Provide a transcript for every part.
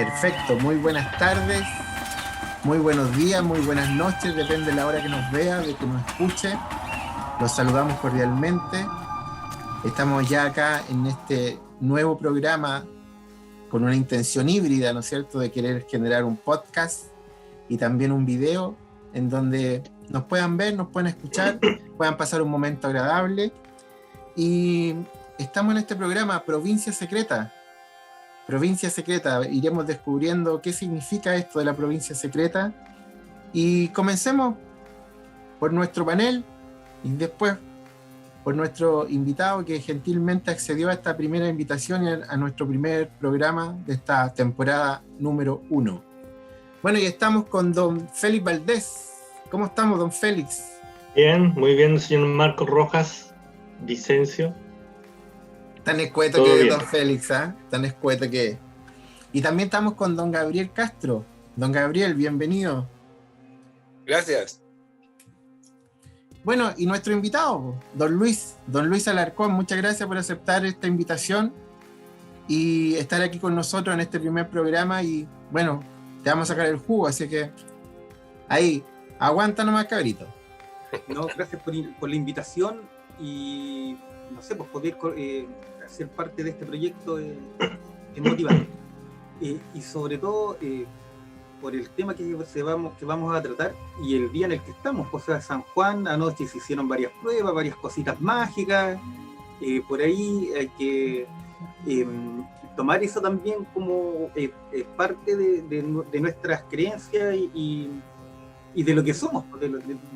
Perfecto, muy buenas tardes, muy buenos días, muy buenas noches, depende de la hora que nos vea, de que nos escuche. Los saludamos cordialmente. Estamos ya acá en este nuevo programa con una intención híbrida, ¿no es cierto?, de querer generar un podcast y también un video en donde nos puedan ver, nos puedan escuchar, puedan pasar un momento agradable. Y estamos en este programa Provincia Secreta. Provincia Secreta, iremos descubriendo qué significa esto de la Provincia Secreta y comencemos por nuestro panel y después por nuestro invitado que gentilmente accedió a esta primera invitación y a nuestro primer programa de esta temporada número 1. Bueno, y estamos con don Félix Valdés. ¿Cómo estamos, don Félix? Bien, muy bien, señor Marcos Rojas Vicencio. Tan escueto que es don Félix, ¿ah? Tan escueto que es. Y también estamos con don Gabriel Castro. Don Gabriel, bienvenido. Gracias. Bueno, y nuestro invitado, don Luis Alarcón, muchas gracias por aceptar esta invitación y estar aquí con nosotros en este primer programa. Y bueno, te vamos a sacar el jugo, así que ahí, aguanta nomás, cabrito. No, gracias por la invitación y no sé, pues poder ser parte de este proyecto es motivante. Y sobre todo por el tema que vamos a tratar y el día en el que estamos, o sea, San Juan, anoche se hicieron varias pruebas, varias cositas mágicas, por ahí hay que tomar eso también como parte de nuestras creencias y de lo que somos,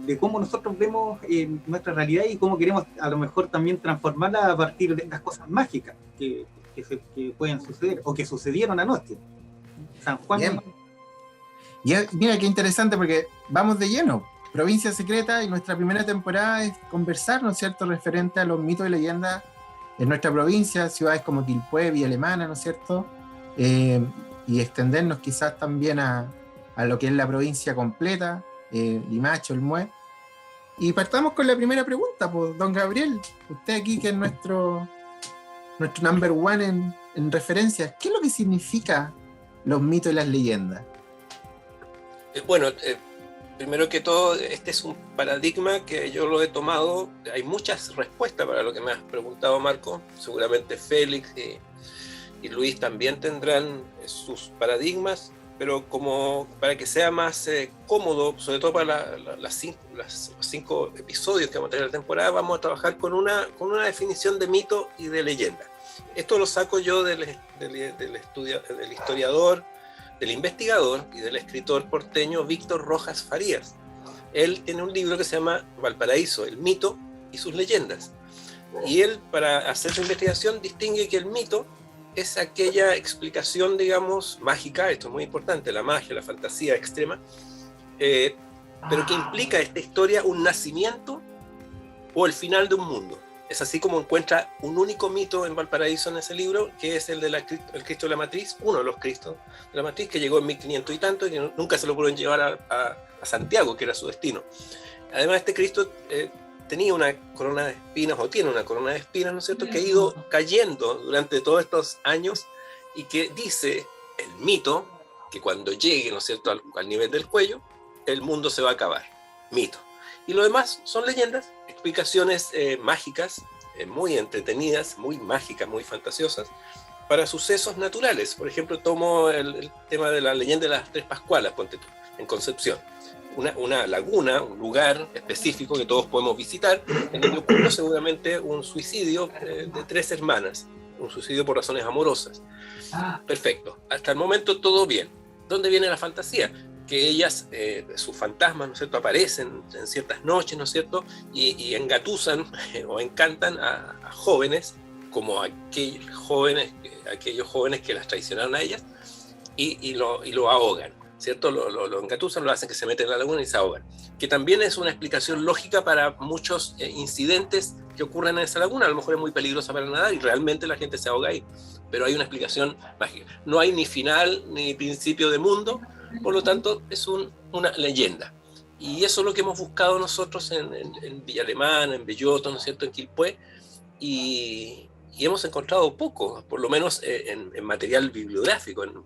de cómo nosotros vemos nuestra realidad y cómo queremos a lo mejor también transformarla a partir de estas cosas mágicas que pueden suceder o que sucedieron anoche. San Juan. Bien. Y mira qué interesante porque vamos de lleno. Provincia Secreta y nuestra primera temporada es conversar, ¿no es cierto?, referente a los mitos y leyendas en nuestra provincia, ciudades como Quilpué, Villa Alemana, ¿no es cierto? Y extendernos quizás también a lo que es la provincia completa, Limache, Olmué. Y partamos con la primera pregunta, pues, don Gabriel, usted aquí que es nuestro number one en referencias, ¿qué es lo que significa los mitos y las leyendas? Bueno, primero que todo, este es un paradigma que yo lo he tomado. Hay muchas respuestas para lo que me has preguntado, Marco. Seguramente Félix y Luis también tendrán sus paradigmas, pero como para que sea más cómodo, sobre todo para los 5 episodios que vamos a tener en la temporada, vamos a trabajar con una definición de mito y de leyenda. Esto lo saco yo del historiador, del investigador y del escritor porteño Víctor Rojas Farías. Él tiene un libro que se llama Valparaíso, el mito y sus leyendas. Y él, para hacer su investigación, distingue que el mito es aquella explicación, digamos, mágica, esto es muy importante, la magia, la fantasía extrema, pero que implica esta historia un nacimiento o el final de un mundo. Es así como encuentra un único mito en Valparaíso en ese libro, que es el el Cristo de la Matriz, uno de los Cristos de la Matriz, que llegó en 1500 y tanto, y que nunca se lo pudieron llevar a Santiago, que era su destino. Además, este Cristo tenía una corona de espinas, o tiene una corona de espinas, ¿no es cierto?, que ha ido cayendo durante todos estos años, y que dice el mito que cuando llegue, ¿no es cierto?, al nivel del cuello, el mundo se va a acabar. Mito. Y lo demás son leyendas, explicaciones mágicas, muy entretenidas, muy mágicas, muy fantasiosas, para sucesos naturales. Por ejemplo, tomo el tema de la leyenda de las Tres Pascualas, ponte tú, en Concepción. Una laguna, un lugar específico que todos podemos visitar, en el que ocurrió seguramente un suicidio de 3 hermanas, un suicidio por razones amorosas. Perfecto, hasta el momento todo bien. ¿Dónde viene la fantasía? Que ellas, sus fantasmas, ¿no es cierto?, aparecen en ciertas noches, ¿no es cierto?, y engatusan o encantan a jóvenes, como aquellos jóvenes que las traicionaron a ellas, y lo ahogan, ¿cierto? Lo engatusan, lo hacen que se meten en la laguna y se ahogan. Que también es una explicación lógica para muchos incidentes que ocurren en esa laguna. A lo mejor es muy peligrosa para nadar y realmente la gente se ahoga ahí, pero hay una explicación mágica. No hay ni final ni principio de mundo. Por lo tanto, es una leyenda. Y eso es lo que hemos buscado nosotros en Villa Alemana, en Belloto, ¿no es cierto?, en Quilpué, y hemos encontrado poco, por lo menos en material bibliográfico, en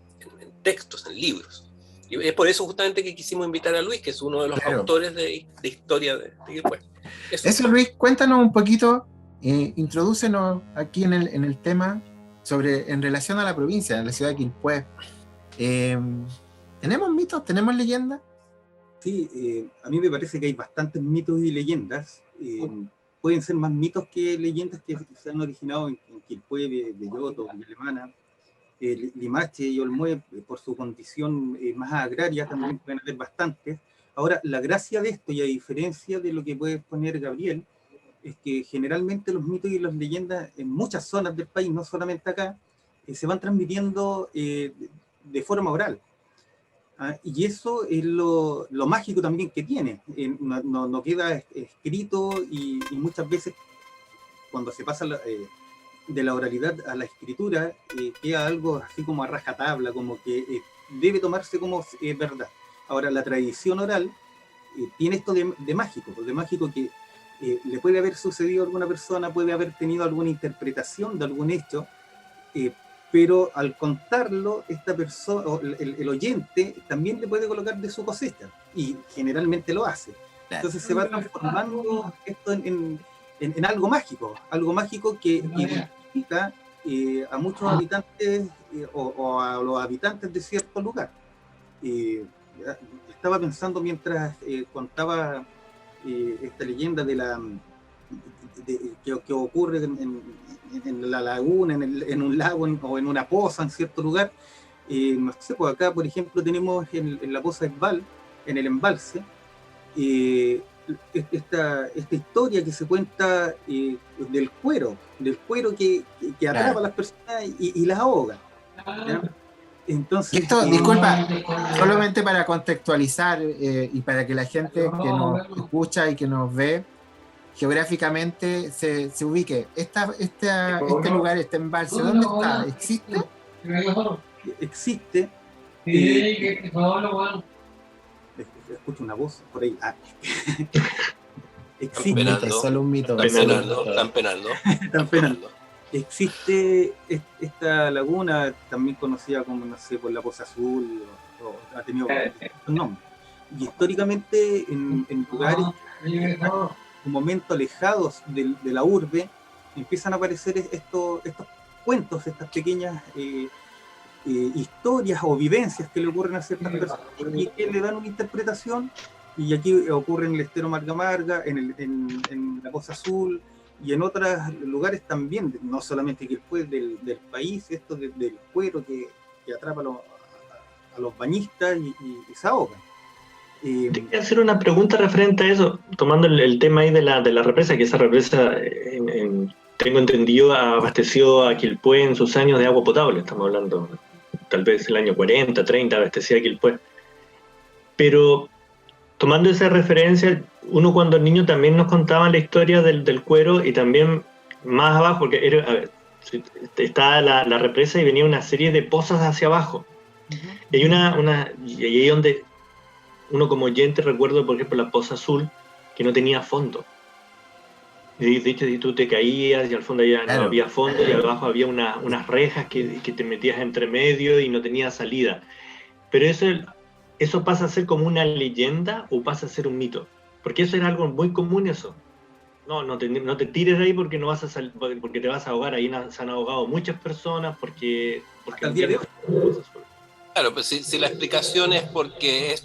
textos, en libros. Y es por eso justamente que quisimos invitar a Luis, que es uno de los autores de historia de Quilpué. Eso, Luis, cuéntanos un poquito, introdúcenos aquí en el tema en relación a la provincia, en la ciudad de Quilpué. ¿Tenemos mitos? ¿Tenemos leyendas? Sí, a mí me parece que hay bastantes mitos y leyendas. Pueden ser más mitos que leyendas que se han originado en Quilpué, Belloto, Villa Alemana, Limache y Olmué, por su condición más agraria, también pueden haber bastantes. Ahora, la gracia de esto, y a diferencia de lo que puede poner Gabriel, es que generalmente los mitos y las leyendas en muchas zonas del país, no solamente acá, se van transmitiendo de forma oral. Y eso es lo mágico también que tiene. No queda escrito y muchas veces cuando se pasa de la oralidad a la escritura, queda algo así como a rajatabla, como que debe tomarse como verdad. Ahora, la tradición oral tiene esto de mágico que le puede haber sucedido a alguna persona, puede haber tenido alguna interpretación de algún hecho, pero al contarlo, esta persona, el oyente, también le puede colocar de su cosecha, y generalmente lo hace. Entonces se va transformando esto en algo mágico que identifica a muchos habitantes o a los habitantes de cierto lugar. Estaba pensando mientras contaba esta leyenda que ocurre en la laguna, en un lago o en una poza en cierto lugar. No sé, pues acá, por ejemplo, tenemos en la poza Esbal, en el embalse, esta historia que se cuenta del cuero que atrapa a las personas y las ahoga, ¿ya? Entonces, esto, disculpa, solamente para contextualizar y para que la gente que nos escucha y que nos ve geográficamente se ubique. Este lugar, este embalse, ¿dónde está? ¿Existe? Existe. Escucho una voz por ahí. Existe. Es solo un mito. Están penando. Existe esta laguna, también conocida como, no sé, por la Poza Azul, o ha tenido un nombre. Y históricamente, en lugares un momento alejados de la urbe, empiezan a aparecer estos cuentos, estas pequeñas historias o vivencias que le ocurren a ciertas personas y que le dan una interpretación. Y aquí ocurre en el Estero Marga Marga, en la Poza Azul y en otros lugares también, no solamente que después del país, esto del cuero que atrapa a los bañistas y se ahogan. Quería hacer una pregunta referente a eso, tomando el tema ahí de la represa, que esa represa, tengo entendido, abasteció a Quilpué en sus años de agua potable. Estamos hablando, tal vez el año 40, 30, abastecía a Quilpué. Pero tomando esa referencia, uno cuando niño también nos contaban la historia del cuero, y también más abajo, porque está la represa y venía una serie de pozas hacia abajo. Y hay y ahí donde uno como oyente recuerdo, por ejemplo, la Poza Azul, que no tenía fondo. De hecho, si tú te caías y al fondo ya no había fondo, y abajo había unas rejas que te metías entre medio y no tenía salida. Pero eso pasa a ser como una leyenda o pasa a ser un mito, porque eso era algo muy común. Eso no te tires de ahí porque no vas a porque te vas a ahogar. Ahí se han ahogado muchas personas porque el día de hoy. Claro, pues si la explicación es porque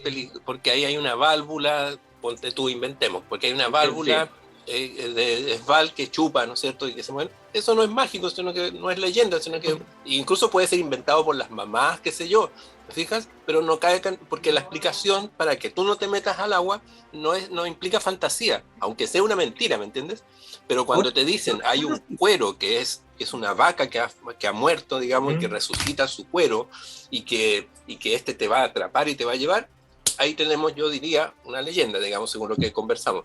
porque ahí hay una válvula, ponte tú, inventemos, porque hay una válvula de Esbal que chupa, ¿no es cierto? Y que se mueve. Eso no es mágico, sino que no es leyenda, sino que incluso puede ser inventado por las mamás, qué sé yo, ¿te fijas? Pero no cae, porque la explicación para que tú no te metas al agua no implica fantasía, aunque sea una mentira, ¿me entiendes? Pero cuando te dicen hay un cuero que es una vaca que ha muerto, digamos, y que resucita su cuero, y que este te va a atrapar y te va a llevar, ahí tenemos, yo diría, una leyenda, digamos, según lo que conversamos.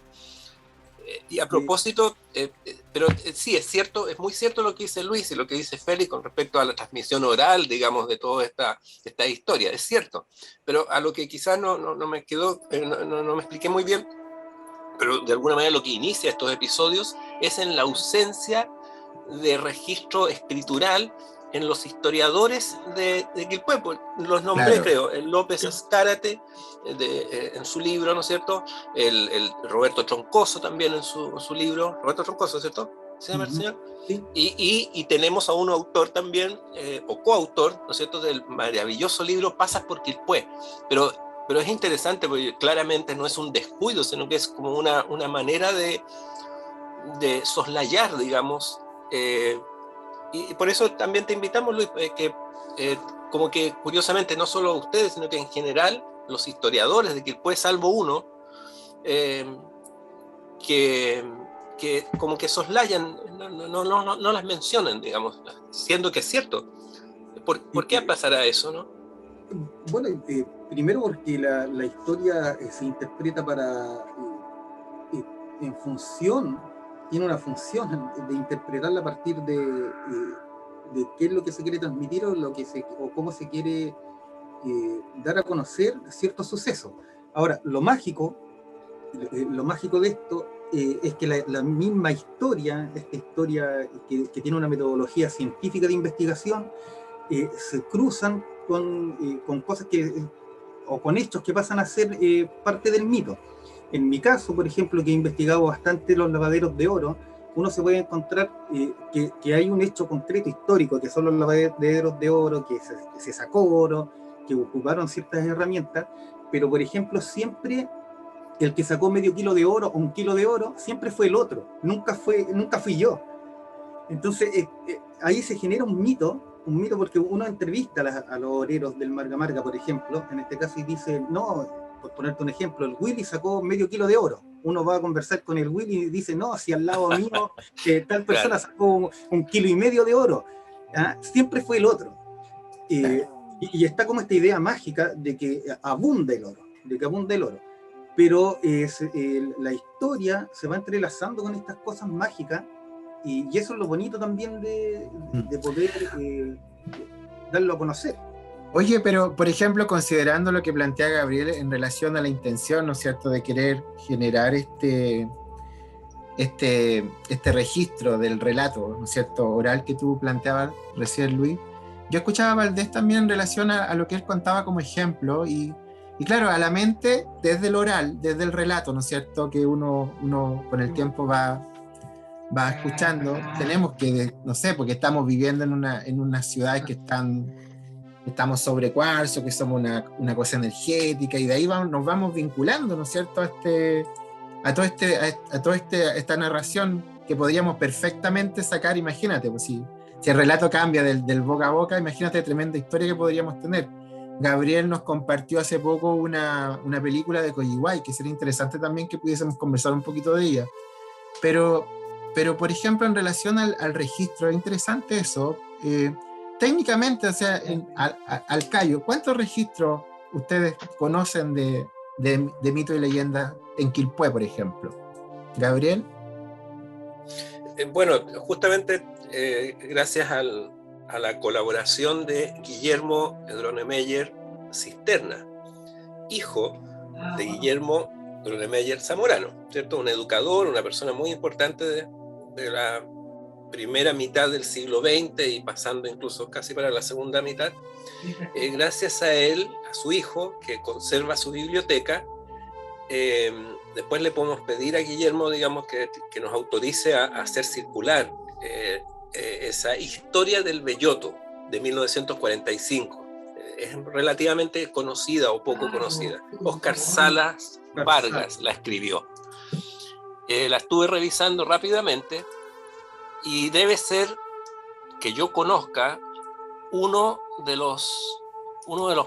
Y a propósito, pero sí, es cierto, es muy cierto lo que dice Luis y lo que dice Félix con respecto a la transmisión oral, digamos, de toda esta historia, es cierto. Pero a lo que quizás no me quedó, no me expliqué muy bien, pero de alguna manera lo que inicia estos episodios es en la ausencia de registro escritural en los historiadores de Quilpué. Los nombré, Claro. creo, el López Azcárate en su libro, ¿no es cierto? El Roberto Troncoso también en su libro. Roberto Troncoso, ¿cierto? ¿Se llama el señor? Sí. Y tenemos a un autor también, o coautor, ¿no es cierto?, del maravilloso libro Pasas por Quilpué. Pero es interesante porque claramente no es un descuido, sino que es como una manera de soslayar, digamos. Y por eso también te invitamos, Luis, que como que curiosamente no solo ustedes, sino que en general los historiadores de Quilpué, salvo uno, que como que soslayan, no las mencionan, digamos, siendo que es cierto. ¿Por qué pasará eso, no? Bueno, primero porque la historia se interpreta en función, tiene una función de interpretarla a partir de qué es lo que se quiere transmitir o cómo se quiere dar a conocer ciertos sucesos. Ahora, lo mágico de esto es que la misma historia, esta historia que tiene una metodología científica de investigación, se cruzan con cosas o con hechos que pasan a ser parte del mito. En mi caso, por ejemplo, que he investigado bastante los lavaderos de oro, uno se puede encontrar que hay un hecho concreto histórico, que son los lavaderos de oro, que se sacó oro, que ocuparon ciertas herramientas, pero por ejemplo siempre el que sacó medio kilo de oro o un kilo de oro siempre fue el otro, nunca fui yo. Entonces ahí se genera un mito porque uno entrevista a los oreros del Marga Marga, por ejemplo, en este caso, y dice, no, por ponerte un ejemplo, el Willy sacó medio kilo de oro. Uno va a conversar con el Willy y dice, no, si al lado mío tal persona sacó 1,5 kilos de oro. ¿Ah? Siempre fue el otro. Y está como esta idea mágica de que abunda el oro. Pero la historia se va entrelazando con estas cosas mágicas, y eso es lo bonito también de poder darlo a conocer. Oye, pero por ejemplo, considerando lo que plantea Gabriel en relación a la intención, ¿no es cierto?, de querer generar este registro del relato, ¿no es cierto?, oral que tú planteabas recién, Luis. Yo escuchaba a Valdés también en relación a lo que él contaba como ejemplo, y claro, a la mente, desde el oral, desde el relato, ¿no es cierto?, que uno con el tiempo va escuchando, tenemos que, no sé, porque estamos viviendo en unas ciudades que estamos sobre cuarzo, que somos una cosa energética, y de ahí nos vamos vinculando, ¿no es cierto?, a toda esta narración que podríamos perfectamente sacar. Imagínate, pues si el relato cambia del boca a boca, imagínate la tremenda historia que podríamos tener. Gabriel nos compartió hace poco una película de Coyihuay, que sería interesante también que pudiésemos conversar un poquito de ella. Pero por ejemplo, en relación al registro, es interesante eso. Técnicamente, o sea, al callo, ¿cuántos registros ustedes conocen de mito y leyenda en Quilpué, por ejemplo? Gabriel. Bueno, justamente gracias a la colaboración de Guillermo Dronemeyer Cisterna, hijo de Guillermo Dronemeyer Zamorano, ¿cierto? Un educador, una persona muy importante de la primera mitad del siglo XX y pasando incluso casi para la segunda mitad. Gracias a él, a su hijo, que conserva su biblioteca, después le podemos pedir a Guillermo, digamos, que nos autorice a hacer circular esa historia del Belloto de 1945. Es relativamente conocida o poco conocida. Óscar Salas Vargas la escribió. La estuve revisando rápidamente y debe ser, que yo conozca, uno de los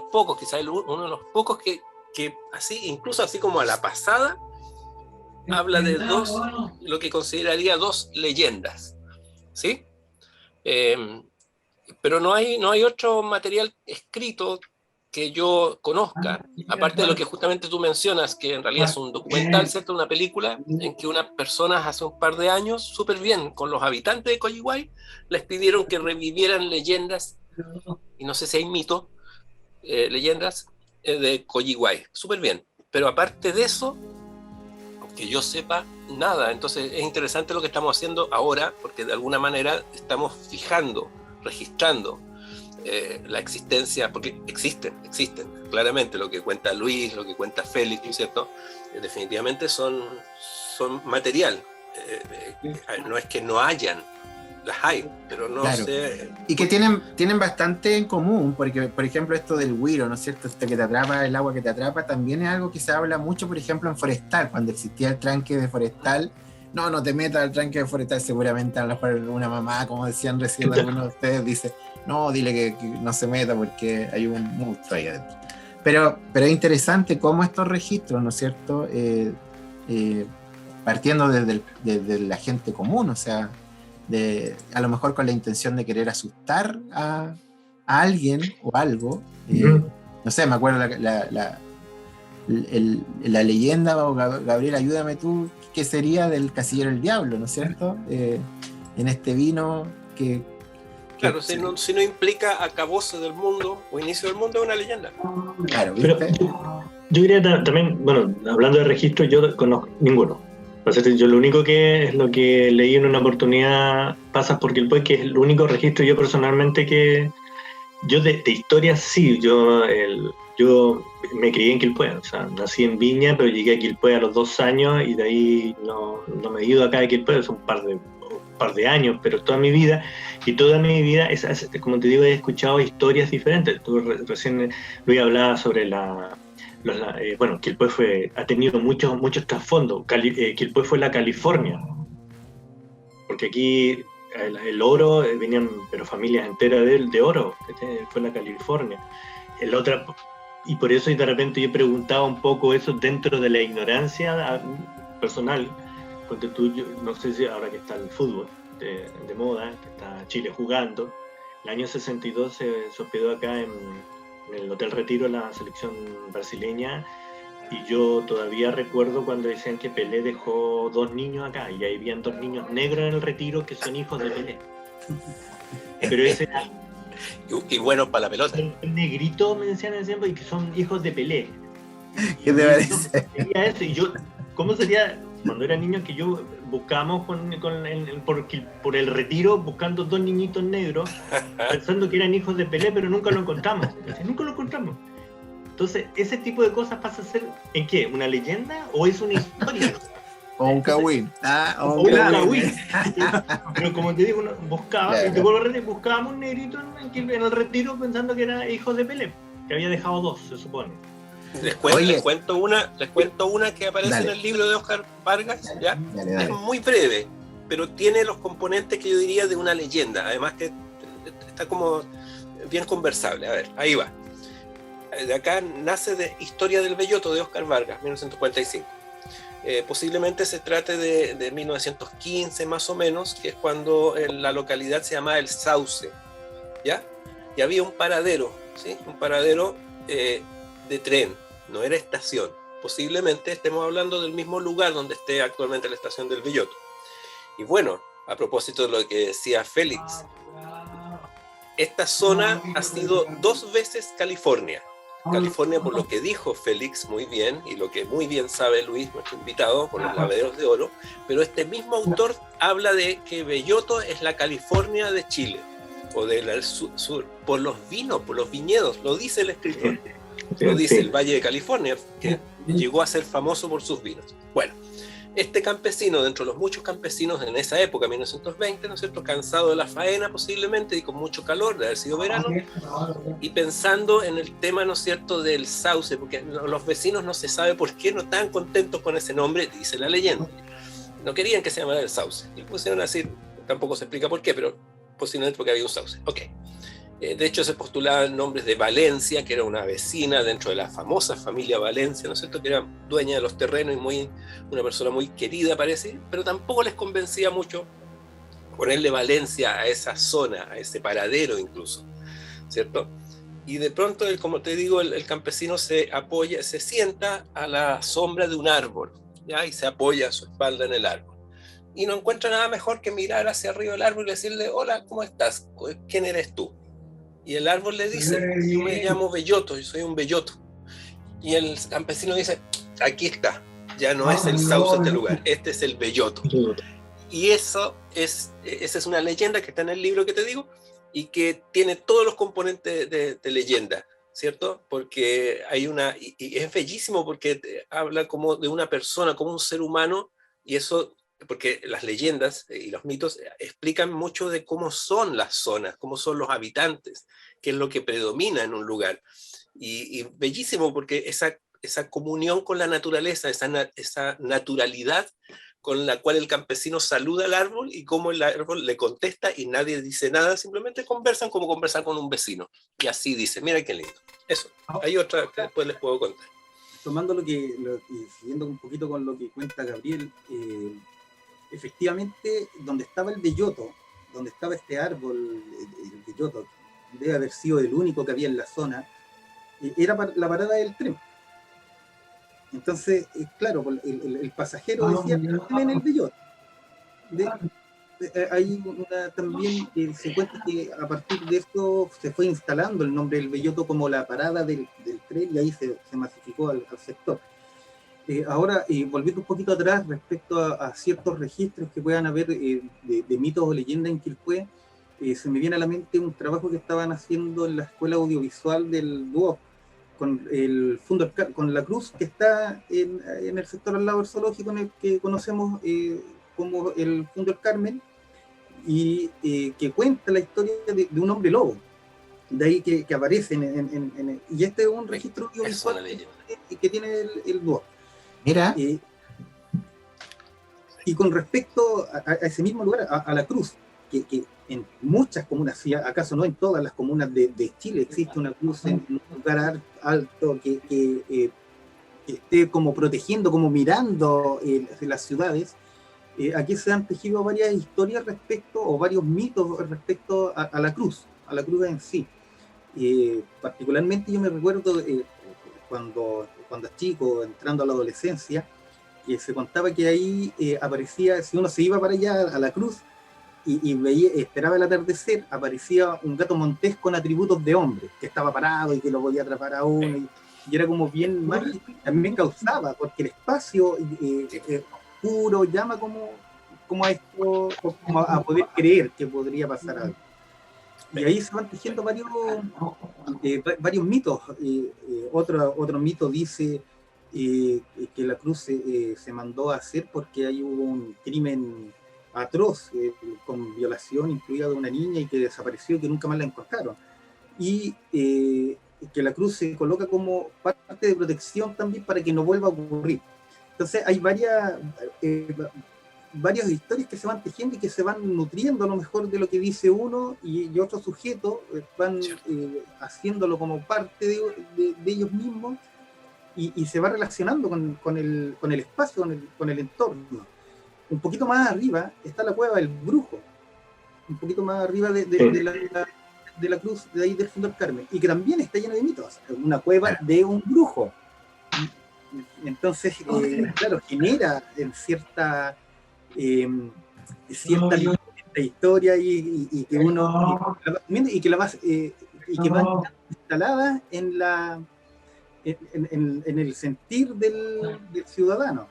pocos, quizás uno de los pocos que así, incluso así como a la pasada, habla de lo que consideraría dos leyendas, ¿sí? Pero no hay otro material escrito que yo conozca, aparte de lo que justamente tú mencionas, que en realidad es un documental, ¿cierto? Una película en que unas personas hace un par de años, súper bien, con los habitantes de Coyihuay, les pidieron que revivieran leyendas, y no sé si hay mitos, leyendas de Coyihuay, súper bien. Pero aparte de eso, que yo sepa, nada. Entonces es interesante lo que estamos haciendo ahora, porque de alguna manera estamos fijando registrando la existencia, porque existen, claramente, lo que cuenta Luis, lo que cuenta Félix, ¿no es cierto? Definitivamente son material. No es que no hayan, las hay, pero no Claro. sé. Y que tienen bastante en común, porque, por ejemplo, esto del güiro, ¿no es cierto? Este que te atrapa, el agua que te atrapa, también es algo que se habla mucho, por ejemplo, en Forestal, cuando existía el tranque de Forestal. No te metas al tranque de Forestal, seguramente a lo mejor una mamá, como decían recién algunos de ustedes, dice, no, dile que no se meta porque hay un monstruo ahí adentro. Pero es interesante cómo estos registros, ¿no es cierto? Partiendo desde la gente común, o sea, a lo mejor con la intención de querer asustar a alguien o algo. No sé, me acuerdo la leyenda, o Gabriel, ayúdame tú, que sería del Casillero del Diablo, ¿no es cierto? En este vino que Claro, si no implica acabose del mundo o inicio del mundo, es una leyenda. Claro, Pero ¿viste? yo diría también, bueno, hablando de registros, yo conozco ninguno. O sea, yo lo único que es lo que leí en una oportunidad, Pasas por Quilpué, que es el único registro yo personalmente que... Yo de historias sí, yo me crié en Quilpué, o sea, nací en Viña, pero llegué a Quilpué a los 2 años y de ahí no me he ido acá de Quilpué, son un par de años, pero toda mi vida, como te digo, he escuchado historias diferentes. Tú recién Luis hablaba sobre bueno, Quilpué ha tenido muchos trasfondos. Quilpué fue la California, porque aquí el oro, venían pero familias enteras de oro, fue la California. Y por eso, y de repente yo preguntaba un poco eso dentro de la ignorancia personal, porque no sé si ahora que está el fútbol de moda, que está Chile jugando, el año 62 se hospedó acá en el Hotel Retiro la selección brasileña, y yo todavía recuerdo cuando decían que Pelé dejó 2 niños acá, y ahí habían 2 niños negros en el Retiro que son hijos de Pelé. Pero ese Y bueno para la pelota. el negrito me decían siempre, y que son hijos de Pelé. ¿Qué te parece? Eso, y yo, ¿cómo sería cuando era niño que yo buscábamos por el Retiro, buscando 2 niñitos negros, pensando que eran hijos de Pelé, pero nunca lo encontramos? Nunca lo encontramos. Entonces, ese tipo de cosas pasa a ser, ¿en qué? ¿Una leyenda o es una historia? O un cagüín. O un cagüín. Pero como te digo, buscábamos un negrito en el Retiro pensando que era hijo de Pelé, que había dejado 2, se supone. Les cuento una que aparece en el libro de Óscar Vargas, ¿ya? Dale. Es muy breve, pero tiene los componentes que yo diría de una leyenda, además que está como bien conversable. A ver, ahí va. De acá nace de Historia del Belloto de Óscar Vargas, 1945. Posiblemente se trate de 1915 más o menos, que es cuando la localidad se llamaba El Sauce, ¿ya? Y había un paradero, ¿sí? Un paradero de tren, no era estación. Posiblemente estemos hablando del mismo lugar donde esté actualmente la estación del Belloto. Y bueno, a propósito de lo que decía Félix, esta zona ha sido 2 veces California. California, por lo que dijo Félix muy bien, y lo que muy bien sabe Luis, nuestro invitado, por los lavaderos de oro, pero este mismo autor habla de que Belloto es la California de Chile, o del sur, por los vinos, por los viñedos, lo dice el escritor, lo dice el Valle de California, que llegó a ser famoso por sus vinos. Bueno, este campesino, dentro de los muchos campesinos en esa época, 1920, ¿no es cierto?, cansado de la faena posiblemente y con mucho calor, de haber sido verano, y pensando en el tema, ¿no es cierto?, del sauce, porque los vecinos no se sabe por qué no estaban contentos con ese nombre, dice la leyenda. No querían que se llamara el sauce, y pusieron así, tampoco se explica por qué, pero posiblemente porque había un sauce. Ok. De hecho, se postulaban nombres de Valencia, que era una vecina dentro de la famosa familia Valencia, ¿no es cierto?, que era dueña de los terrenos y una persona muy querida, parece, pero tampoco les convencía mucho ponerle Valencia a esa zona, a ese paradero incluso, ¿cierto? Y de pronto, como te digo, el campesino se sienta a la sombra de un árbol, ¿ya? Y se apoya su espalda en el árbol. Y no encuentra nada mejor que mirar hacia arriba del árbol y decirle: hola, ¿cómo estás? ¿Quién eres tú? Y el árbol le dice: yo me llamo Belloto, yo soy un belloto. Y el campesino dice: aquí está, ya no es el sauce este lugar, este es el Belloto. Y esa es una leyenda que está en el libro que te digo, y que tiene todos los componentes de leyenda, ¿cierto? Porque hay y es bellísimo porque habla como de una persona, como un ser humano, y eso, porque las leyendas y los mitos explican mucho de cómo son las zonas, cómo son los habitantes, qué es lo que predomina en un lugar. Y bellísimo porque esa comunión con la naturaleza, esa naturalidad con la cual el campesino saluda al árbol y cómo el árbol le contesta y nadie dice nada, simplemente conversan como conversar con un vecino. Y así dice, mira qué lindo. Eso, hay otra que después les puedo contar. Tomando y siguiendo un poquito con lo que cuenta Gabriel, efectivamente, donde estaba el belloto, donde estaba este árbol, el belloto, debe haber sido el único que había en la zona, era la parada del tren. Entonces, claro, el pasajero decía, en el belloto. Hay también se cuenta que a partir de esto se fue instalando el nombre del belloto como la parada del tren y ahí se masificó al sector. Ahora, volviendo un poquito atrás respecto a ciertos registros que puedan haber de mitos o leyendas en Quilpué, se me viene a la mente un trabajo que estaban haciendo en la Escuela Audiovisual del DUOC con el con la cruz que está en el sector al lado del zoológico, en el que conocemos como el Fundo del Carmen, y que cuenta la historia de un hombre lobo. De ahí que aparece y este es un registro audiovisual que tiene el DUOC. Mira. Y con respecto a ese mismo lugar, a la cruz, que en muchas comunas, si acaso no en todas las comunas de Chile, existe una cruz en un lugar alto que esté como protegiendo, como mirando las ciudades. Aquí se han tejido varias historias o varios mitos respecto a la cruz en sí. Particularmente yo me recuerdo cuando chico, entrando a la adolescencia, se contaba que ahí aparecía, si uno se iba para allá a la cruz y esperaba el atardecer, aparecía un gato montés con atributos de hombre, que estaba parado y que lo podía atrapar a uno, y era como bien mágico. También causaba, porque el espacio oscuro llama como a esto, como a poder creer que podría pasar algo. Y ahí se van tejiendo varios mitos. Otro mito dice que la cruz se mandó a hacer porque ahí hubo un crimen atroz con violación incluida de una niña y que desapareció y que nunca más la encontraron. Y que la cruz se coloca como parte de protección también para que no vuelva a ocurrir. Entonces hay varias historias que se van tejiendo y que se van nutriendo a lo mejor de lo que dice uno y otros sujetos van haciéndolo como parte de ellos mismos y se va relacionando con el espacio, con el entorno. Un poquito más arriba está la cueva del Brujo, un poquito más arriba de la cruz de ahí del Fundo del Carmen, y que también está llena de mitos, una cueva de un brujo. Entonces, claro, genera en cierta historia y que uno y que va instalada en el sentir del ciudadano.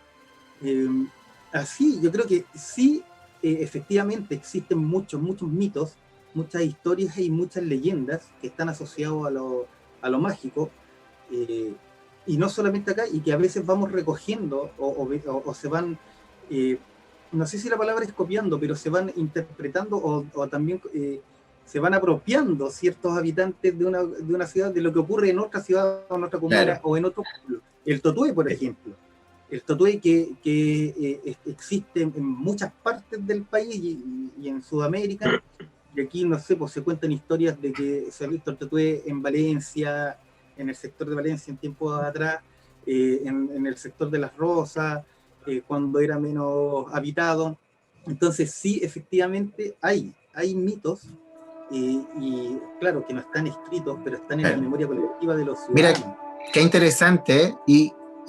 Así, yo creo que sí, efectivamente existen muchos mitos, muchas historias y muchas leyendas que están asociados a lo mágico, y no solamente acá, y que a veces vamos recogiendo o se van, no sé si la palabra es copiando, pero se van interpretando o también se van apropiando ciertos habitantes de una ciudad de lo que ocurre en otra ciudad o en otra comuna, claro, o en otro pueblo. El Totué, por ejemplo. El Totué que existe en muchas partes del país y en Sudamérica, y aquí, no sé, pues se cuentan historias de que se ha visto el Totué en Valencia, en el sector de Valencia en tiempos atrás, en el sector de Las Rosas, cuando era menos habitado. Entonces sí, efectivamente hay mitos, y claro, que no están escritos, pero están en la memoria colectiva de los ciudadanos. Mira, qué interesante, ¿eh?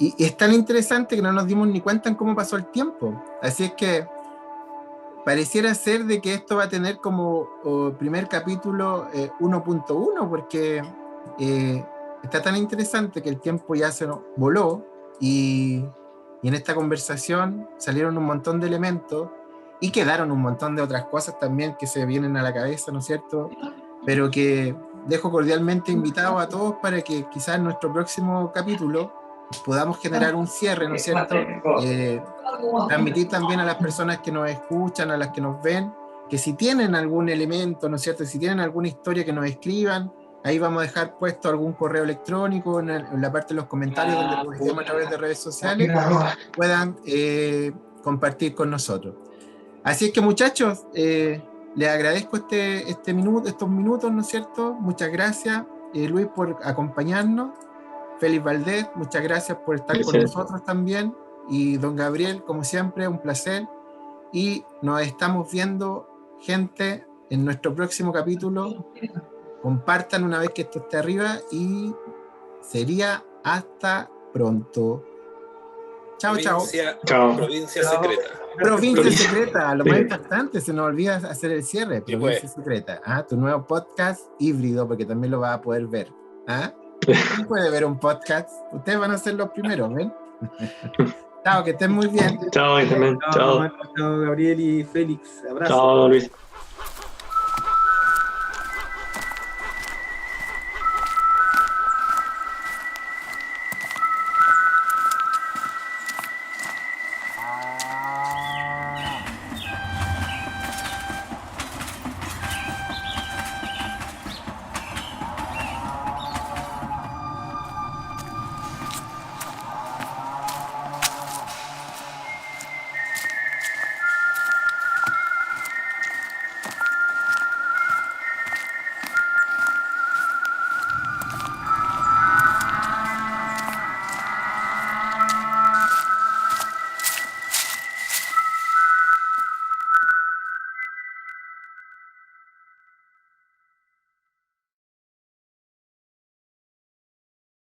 Y es tan interesante que no nos dimos ni cuenta en cómo pasó el tiempo. Así es que pareciera ser de que esto va a tener como primer capítulo 1.1, porque está tan interesante que el tiempo ya se nos voló y en esta conversación salieron un montón de elementos y quedaron un montón de otras cosas también que se vienen a la cabeza, ¿no es cierto? pero que dejo cordialmente invitados a todos para que quizás en nuestro próximo capítulo podamos generar un cierre, ¿no es cierto? Transmitir también a las personas que nos escuchan, a las que nos ven, que si tienen algún elemento, ¿no es cierto? Si tienen alguna historia, que nos escriban. Ahí vamos a dejar puesto algún correo electrónico en la parte de los comentarios donde publiquemos a través de redes sociales, puedan compartir con nosotros. Así es que, muchachos, les agradezco estos minutos, ¿no es cierto? Muchas gracias, Luis, por acompañarnos. Félix Valdés, muchas gracias por estar con nosotros también. Y don Gabriel, como siempre, un placer. Y nos estamos viendo, gente, en nuestro próximo capítulo. Compartan una vez que esto esté arriba y sería hasta pronto. Chao, chao. Provincia secreta. Provincia secreta, lo más importante, se nos olvida hacer el cierre. Provincia secreta. Tu nuevo podcast híbrido, porque también lo vas a poder ver. ¿Quién puede ver un podcast? Ustedes van a ser los primeros, ¿ven? Chao, que estén muy bien. Chao, Chao, Gabriel y Félix. Abrazo. Chao, Luis.